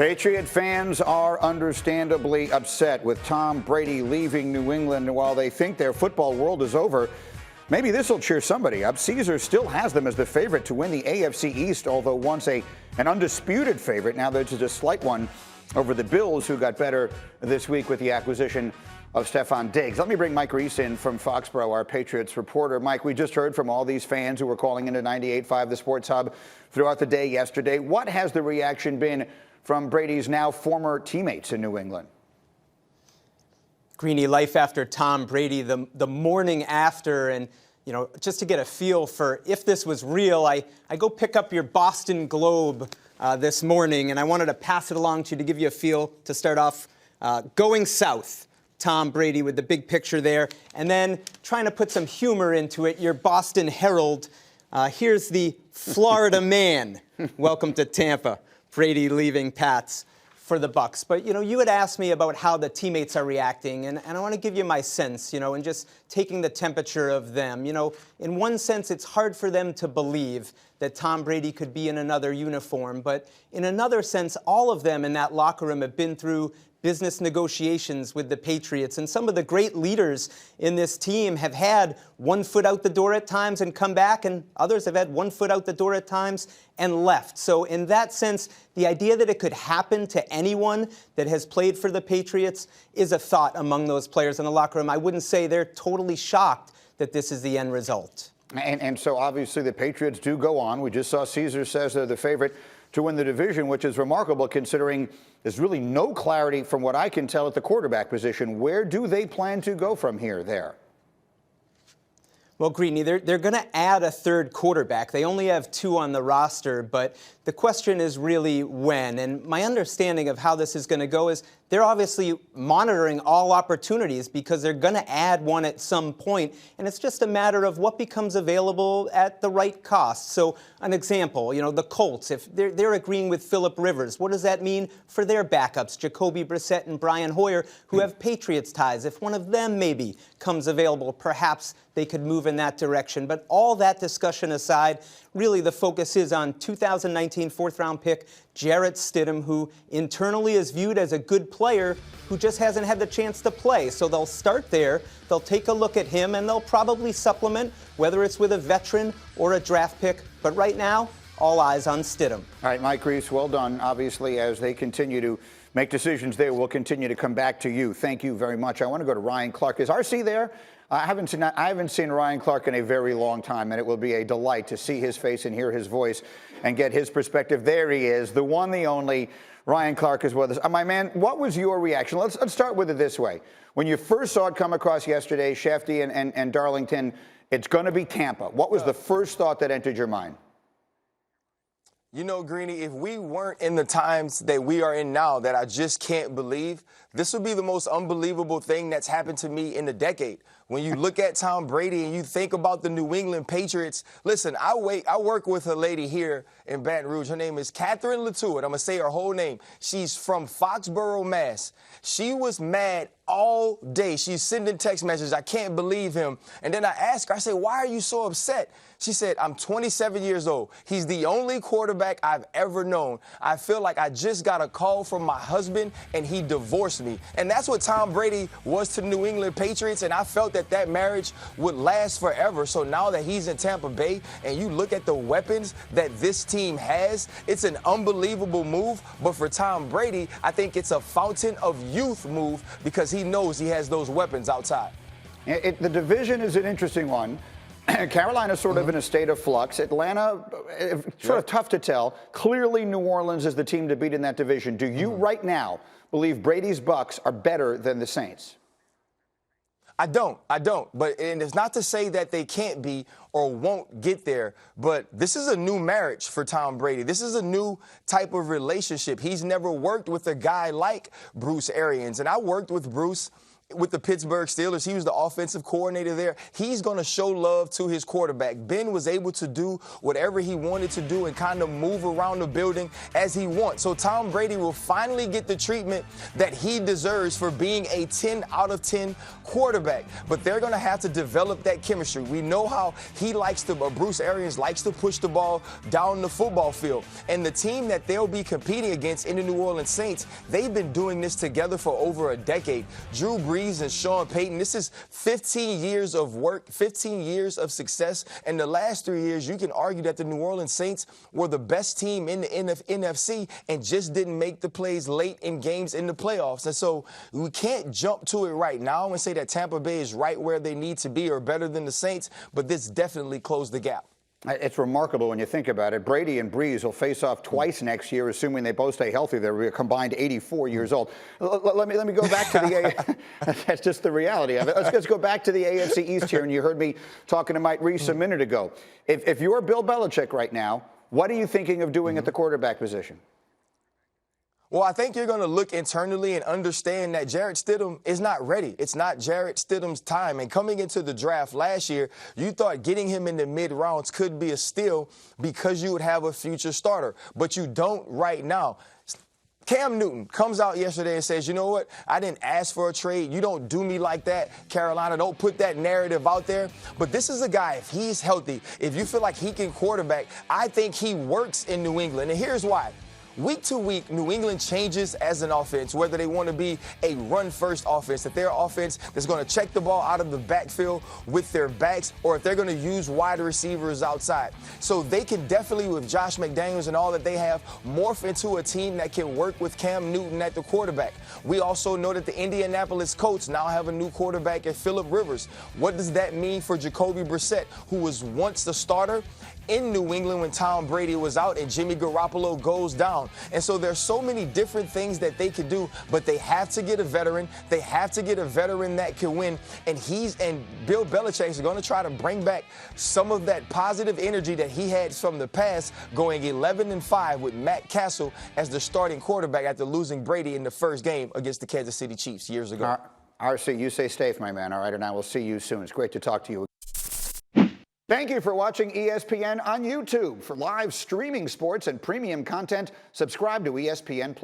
Patriot fans are understandably upset with Tom Brady leaving New England. And while they think their football world is over, maybe this will cheer somebody up. Caesar still has them as the favorite to win the AFC East, although once an undisputed favorite. Now there's just a slight one over the Bills, who got better this week with the acquisition of Stefon Diggs. Let me bring Mike Reiss in from Foxborough, our Patriots reporter. Mike, we just heard from all these fans who were calling into 98.5 The Sports Hub throughout the day yesterday. What has the reaction been from Brady's now former teammates in New England? Greeny, life after Tom Brady, the morning after, and just to get a feel for if this was real, I go pick up your Boston Globe this morning, and I wanted to pass it along to you to give you a feel to start off. Going south, Tom Brady with the big picture there, and then trying to put some humor into it, your Boston Herald. Here's the Florida man. Welcome to Tampa. Brady leaving Pats for the Bucs. But, you had asked me about how the teammates are reacting, and I want to give you my sense, and just taking the temperature of them. In one sense, it's hard for them to believe that Tom Brady could be in another uniform. But in another sense, all of them in that locker room have been through business negotiations with the Patriots. And some of the great leaders in this team have had one foot out the door at times and come back, and others have had one foot out the door at times and left. So in that sense, the idea that it could happen to anyone that has played for the Patriots is a thought among those players in the locker room. I wouldn't say they're totally shocked that this is the end result. And so obviously the Patriots do go on. We just saw Caesar says they're the favorite to win the division, which is remarkable considering there's really no clarity from what I can tell at the quarterback position. Where do they plan to go from here there? Well, Greeny, they're going to add a third quarterback. They only have two on the roster, but the question is really when. And my understanding of how this is going to go is they're obviously monitoring all opportunities because they're going to add one at some point, and it's just a matter of what becomes available at the right cost. So an example, the Colts, if they're agreeing with Phillip Rivers, what does that mean for their backups, Jacoby Brissett and Brian Hoyer, who have Patriots ties? If one of them maybe comes available, perhaps they could move in that direction. But all that discussion aside, really the focus is on 2019 fourth-round pick Jarrett Stidham, who internally is viewed as a good player who just hasn't had the chance to play. So they'll start there, they'll take a look at him, and they'll probably supplement, whether it's with a veteran or a draft pick. But right now, all eyes on Stidham. All right, Mike Reiss, well done. Obviously, as they continue to make decisions there, we'll continue to come back to you. Thank you very much. I want to go to Ryan Clark. Is RC there? I haven't seen Ryan Clark in a very long time, and it will be a delight to see his face and hear his voice and get his perspective. There he is, the one, the only. Ryan Clark is with us. My man, what was your reaction? Let's start with it this way. When you first saw it come across yesterday, Shefty and Darlington, it's going to be Tampa. What was the first thought that entered your mind? Greeny, if we weren't in the times that we are in now that I just can't believe, this would be the most unbelievable thing that's happened to me in a decade. When you look at Tom Brady and you think about the New England Patriots, listen, I work with a lady here in Baton Rouge. Her name is Catherine Latuitt. I'm going to say her whole name. She's from Foxborough, Mass. She was mad all day. She's sending text messages. I can't believe him. And then I asked her, I said, why are you so upset? She said, I'm 27 years old. He's the only quarterback I've ever known. I feel like I just got a call from my husband and he divorced me. And that's what Tom Brady was to the New England Patriots. And I felt that marriage would last forever. So now that he's in Tampa Bay and you look at the weapons that this team has, it's an unbelievable move. But for Tom Brady, I think it's a fountain of youth move because he knows he has those weapons outside. The division is an interesting one. Carolina's sort of in a state of flux. Atlanta, sort of tough to tell. Clearly, New Orleans is the team to beat in that division. Do you right now believe Brady's Bucs are better than the Saints? I don't. But and it's not to say that they can't be or won't get there. But this is a new marriage for Tom Brady. This is a new type of relationship. He's never worked with a guy like Bruce Arians. And I worked with Bruce with the Pittsburgh Steelers. He was the offensive coordinator there. He's going to show love to his quarterback. Ben was able to do whatever he wanted to do and kind of move around the building as he wants. So Tom Brady will finally get the treatment that he deserves for being a 10 out of 10 quarterback. But they're going to have to develop that chemistry. We know how he likes to, Bruce Arians likes to push the ball down the football field. And the team that they'll be competing against in the New Orleans Saints, they've been doing this together for over a decade. Drew Brees and Sean Payton, this is 15 years of work, 15 years of success. And the last 3 years, you can argue that the New Orleans Saints were the best team in the NFC and just didn't make the plays late in games in the playoffs. And so we can't jump to it right now and say that Tampa Bay is right where they need to be or better than the Saints, but this definitely closed the gap. It's remarkable when you think about it. Brady and Brees will face off twice next year, assuming they both stay healthy. They're combined 84 years old. Let me go back to the that's just the reality of it. Let's go back to the AFC East here. And you heard me talking to Mike Reiss a minute ago. If you're Bill Belichick right now, what are you thinking of doing at the quarterback position? Well, I think you're going to look internally and understand that Jarrett Stidham is not ready. It's not Jarrett Stidham's time. And coming into the draft last year, you thought getting him in the mid-rounds could be a steal because you would have a future starter. But you don't right now. Cam Newton comes out yesterday and says, you know what, I didn't ask for a trade. You don't do me like that, Carolina. Don't put that narrative out there. But this is a guy, if he's healthy, if you feel like he can quarterback, I think he works in New England. And here's why. Week to week, New England changes as an offense, whether they want to be a run-first offense, that they're an offense that's going to check the ball out of the backfield with their backs, or if they're going to use wide receivers outside. So they can definitely, with Josh McDaniels and all that they have, morph into a team that can work with Cam Newton at the quarterback. We also know that the Indianapolis Colts now have a new quarterback at Phillip Rivers. What does that mean for Jacoby Brissett, who was once the starter in New England when Tom Brady was out and Jimmy Garoppolo goes down? And so there's so many different things that they could do, but they have to get a veteran. They have to get a veteran that can win. And Bill Belichick is going to try to bring back some of that positive energy that he had from the past, going 11-5 with Matt Castle as the starting quarterback after losing Brady in the first game against the Kansas City Chiefs years ago. RC, you stay safe, my man. All right, and I will see you soon. It's great to talk to you. Thank you for watching ESPN on YouTube. For live streaming sports and premium content, subscribe to ESPN+.